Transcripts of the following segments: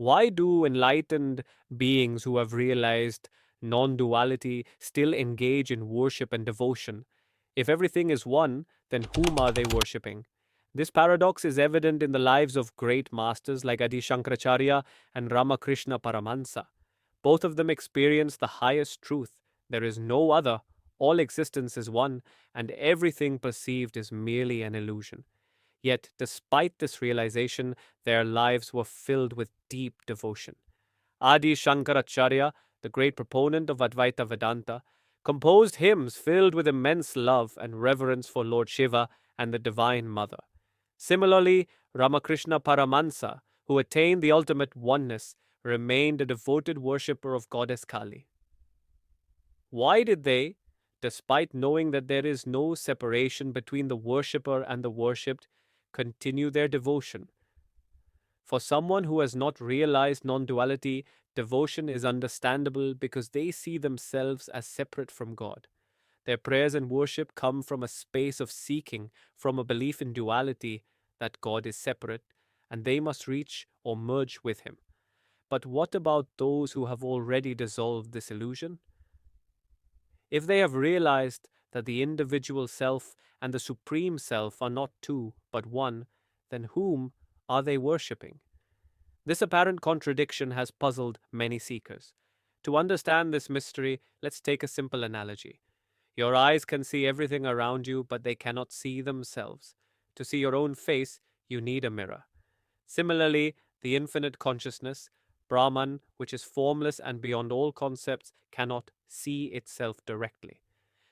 Why do enlightened beings who have realized non-duality still engage in worship and devotion? If everything is one, then whom are they worshipping? This paradox is evident in the lives of great masters like Adi Shankaracharya and Ramakrishna Paramhansa. Both of them experience the highest truth. There is no other. All existence is one, and everything perceived is merely an illusion. Yet, despite this realization, their lives were filled with deep devotion. Adi Shankaracharya, the great proponent of Advaita Vedanta, composed hymns filled with immense love and reverence for Lord Shiva and the Divine Mother. Similarly, Ramakrishna Paramhansa, who attained the ultimate oneness, remained a devoted worshipper of Goddess Kali. Why did they, despite knowing that there is no separation between the worshipper and the worshipped, continue their devotion? For someone who has not realized non duality, devotion is understandable because they see themselves as separate from God. Their prayers and worship come from a space of seeking, from a belief in duality, that God is separate, and they must reach or merge with Him. But what about those who have already dissolved this illusion? If they have realized that the individual self and the supreme self are not two but one, then whom are they worshipping? This apparent contradiction has puzzled many seekers. To understand this mystery, let's take a simple analogy. Your eyes can see everything around you, but they cannot see themselves. To see your own face, you need a mirror. Similarly, the infinite consciousness, Brahman, which is formless and beyond all concepts, cannot see itself directly.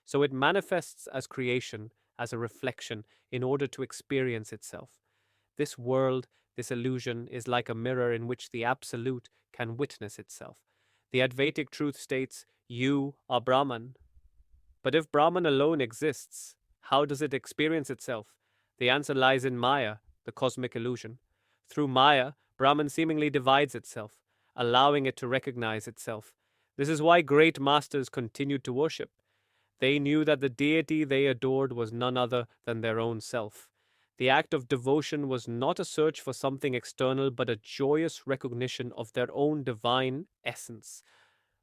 So it manifests as creation, as a reflection, in order to experience itself. This world, this illusion, is like a mirror in which the Absolute can witness itself. The Advaitic truth states, "You are Brahman." But if Brahman alone exists, how does it experience itself? The answer lies in Maya, the cosmic illusion. Through Maya, Brahman seemingly divides itself, allowing it to recognize itself. This is why great masters continued to worship. They knew that the deity they adored was none other than their own self. The act of devotion was not a search for something external, but a joyous recognition of their own divine essence.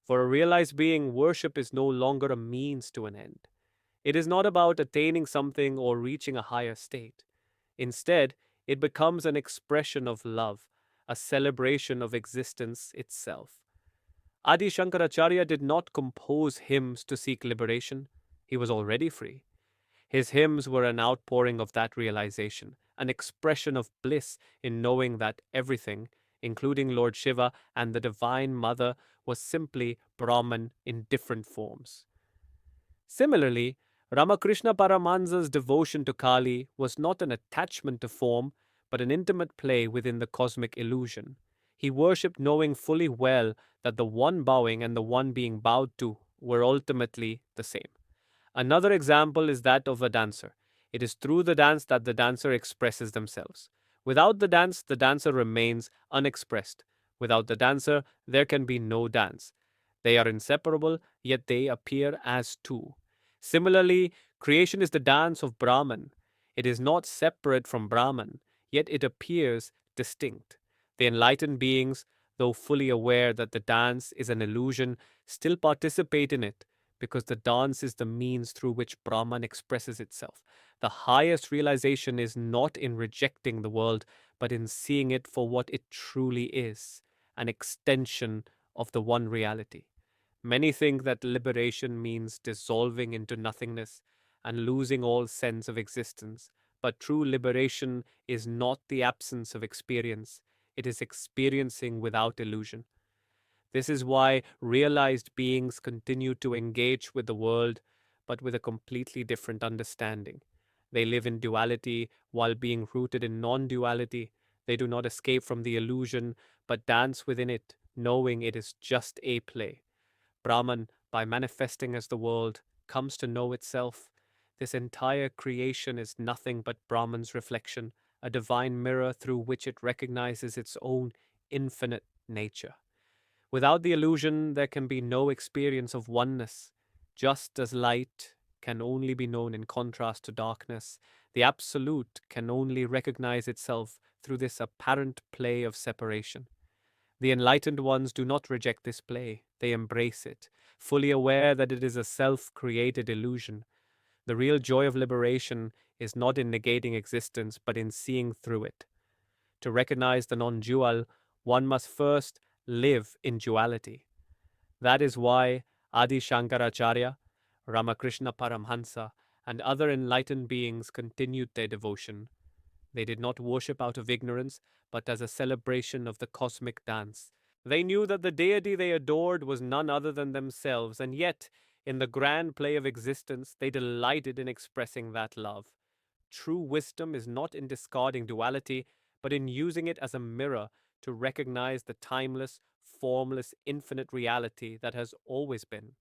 For a realized being, worship is no longer a means to an end. It is not about attaining something or reaching a higher state. Instead, it becomes an expression of love, a celebration of existence itself. Adi Shankaracharya did not compose hymns to seek liberation. He was already free. His hymns were an outpouring of that realization, an expression of bliss in knowing that everything, including Lord Shiva and the Divine Mother, was simply Brahman in different forms. Similarly, Ramakrishna Paramahansa's devotion to Kali was not an attachment to form, but an intimate play within the cosmic illusion. He worshipped knowing fully well that the one bowing and the one being bowed to were ultimately the same. Another example is that of a dancer. It is through the dance that the dancer expresses themselves. Without the dancer remains unexpressed. Without the dancer, there can be no dance. They are inseparable, yet they appear as two. Similarly, creation is the dance of Brahman. It is not separate from Brahman, yet it appears distinct. The enlightened beings, though fully aware that the dance is an illusion, still participate in it because the dance is the means through which Brahman expresses itself. The highest realization is not in rejecting the world, but in seeing it for what it truly is, an extension of the one reality. Many think that liberation means dissolving into nothingness and losing all sense of existence, but true liberation is not the absence of experience, it is experiencing without illusion. This is why realized beings continue to engage with the world, but with a completely different understanding. They live in duality while being rooted in non duality. They do not escape from the illusion, but dance within it, knowing it is just a play. Brahman, by manifesting as the world, comes to know itself. This entire creation is nothing but Brahman's reflection, a divine mirror through which it recognizes its own infinite nature. Without the illusion, there can be no experience of oneness. Just as light can only be known in contrast to darkness, the Absolute can only recognize itself through this apparent play of separation. The enlightened ones do not reject this play, they embrace it, fully aware that it is a self created illusion. The real joy of liberation is not in negating existence, but in seeing through it. To recognize the non dual, one must first live in duality. That is why Adi Shankaracharya, Ramakrishna Paramhansa, and other enlightened beings continued their devotion. They did not worship out of ignorance, but as a celebration of the cosmic dance. They knew that the deity they adored was none other than themselves, and yet, in the grand play of existence, they delighted in expressing that love. True wisdom is not in discarding duality, but in using it as a mirror to recognize the timeless, formless, infinite reality that has always been.